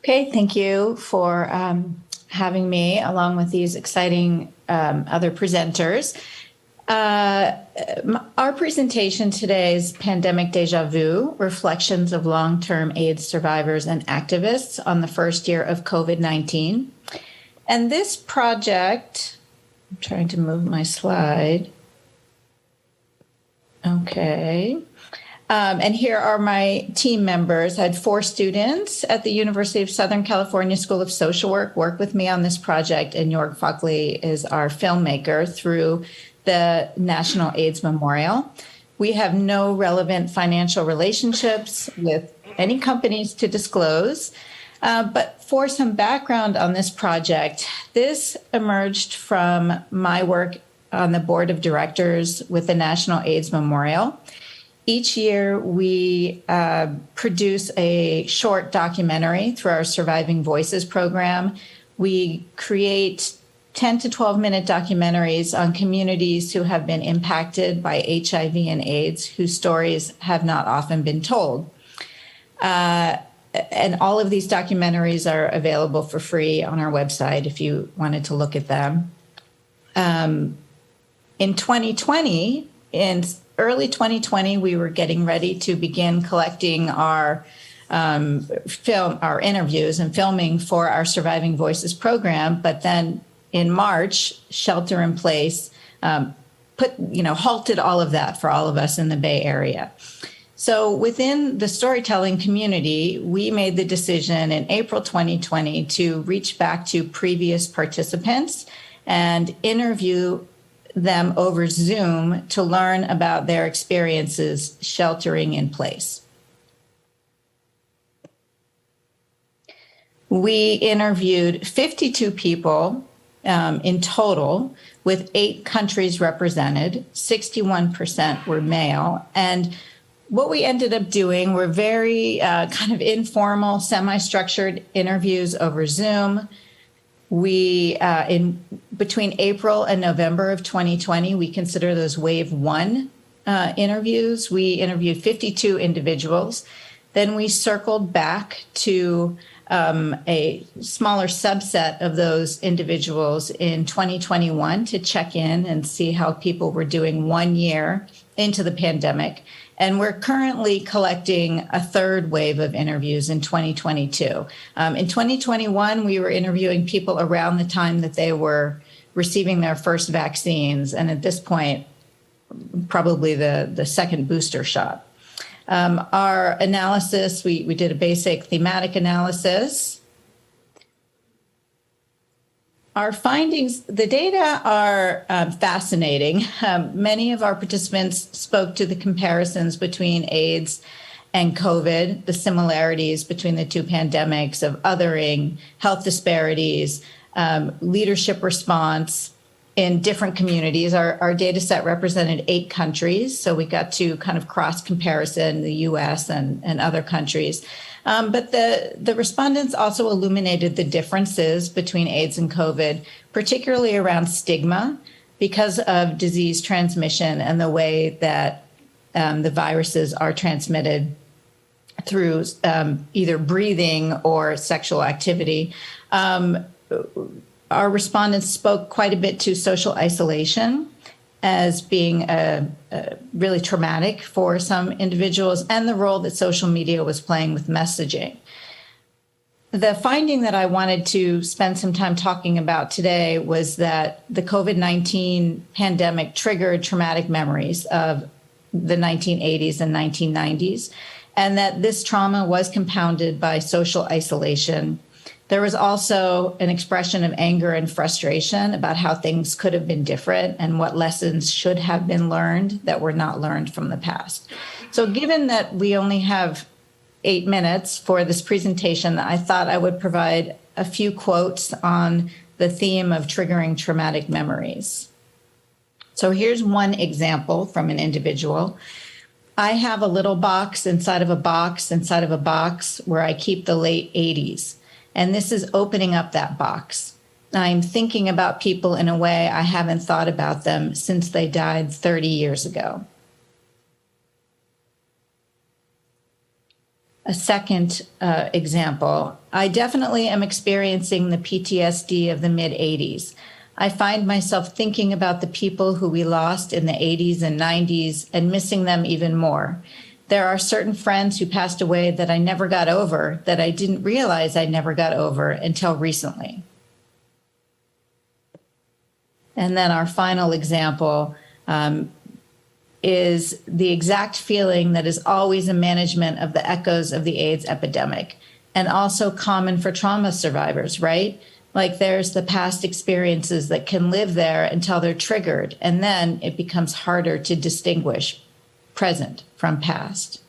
Okay, thank you for having me along with these exciting other presenters. Our presentation today is Pandemic Deja-Vu, Reflections of Long-Term AIDS Survivors and Activists on the First Year of COVID-19. And this project, I'm trying to move my slide. Okay. And here are my team members. I had 4 students at the University of Southern California School of Social work with me on this project, and Jorg Fockley is our filmmaker through the National AIDS Memorial. We have no relevant financial relationships with any companies to disclose. But for some background on this project, this emerged from my work on the board of directors with the National AIDS Memorial. Each year, we produce a short documentary through our Surviving Voices program. We create 10 to 12-minute documentaries on communities who have been impacted by HIV and AIDS, whose stories have not often been told. And all of these documentaries are available for free on our website if you wanted to look at them. In 2020, in early 2020, we were getting ready to begin collecting our interviews and filming for our Surviving Voices program. But then in March, shelter in place halted all of that for all of us in the Bay Area. So within the storytelling community, we made the decision in April 2020 to reach back to previous participants and interview them over Zoom to learn about their experiences sheltering in place. We interviewed 52 people in total, with 8 countries represented. 61% were male. And what we ended up doing were very kind of informal, semi-structured interviews over Zoom. We, in between April and November of 2020, we consider those wave 1 interviews. We interviewed 52 individuals. Then we circled back to a smaller subset of those individuals in 2021 to check in and see how people were doing 1 year into the pandemic. And we're currently collecting a third wave of interviews in 2022. In 2021, we were interviewing people around the time that they were receiving their first vaccines. And at this point, probably the second booster shot. Our analysis, we did a basic thematic analysis. Our findings, the data are fascinating. Many of our participants spoke to the comparisons between AIDS and COVID, the similarities between the two pandemics of othering, health disparities, leadership response in different communities. Our data set represented 8 countries, so we got to kind of cross comparison the US and other countries. But the respondents also illuminated the differences between AIDS and COVID, particularly around stigma because of disease transmission and the way that the viruses are transmitted through either breathing or sexual activity. Our respondents spoke quite a bit to social isolation as being really traumatic for some individuals, and the role that social media was playing with messaging. The finding that I wanted to spend some time talking about today was that the COVID-19 pandemic triggered traumatic memories of the 1980s and 1990s, and that this trauma was compounded by social isolation. There was also an expression of anger and frustration about how things could have been different and what lessons should have been learned that were not learned from the past. So given that we only have 8 minutes for this presentation, I thought I would provide a few quotes on the theme of triggering traumatic memories. So here's one example from an individual. I have a little box inside of a box inside of a box where I keep the late 80s. And this is opening up that box. I'm thinking about people in a way I haven't thought about them since they died 30 years ago. a second example. I definitely am experiencing the PTSD of the mid-'80s. I find myself thinking about the people who we lost in the 80s and 90s and missing them even more. There are certain friends who passed away that I never got over, that I didn't realize I never got over until recently. And then our final example is the exact feeling that is always a management of the echoes of the AIDS epidemic, and also common for trauma survivors, right? Like there's the past experiences that can live there until they're triggered, and then it becomes harder to distinguish present from past.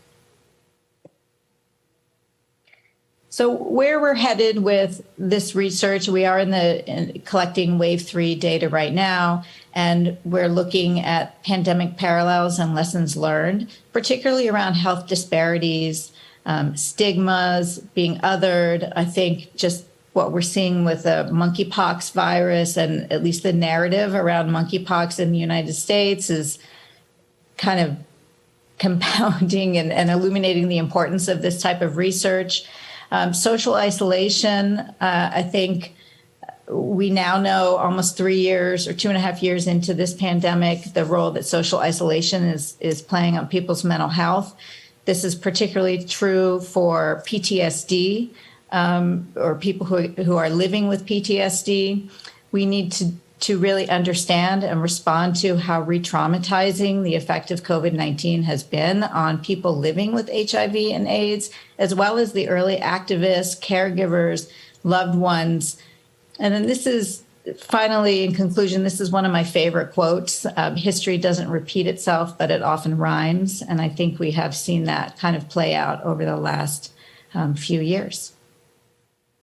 So where we're headed with this research, we are in collecting wave 3 data right now, and we're looking at pandemic parallels and lessons learned, particularly around health disparities, stigmas, being othered. I think just what we're seeing with the monkeypox virus, and at least the narrative around monkeypox in the United States, is kind of compounding and illuminating the importance of this type of research. Social isolation, I think we now know almost 3 years or 2.5 years into this pandemic, the role that social isolation is playing on people's mental health. This is particularly true for PTSD, or people who are living with PTSD. We need to really understand and respond to how re-traumatizing the effect of COVID-19 has been on people living with HIV and AIDS, as well as the early activists, caregivers, loved ones. And then this is finally, in conclusion, this is one of my favorite quotes. History doesn't repeat itself, but it often rhymes. And I think we have seen that kind of play out over the last few years.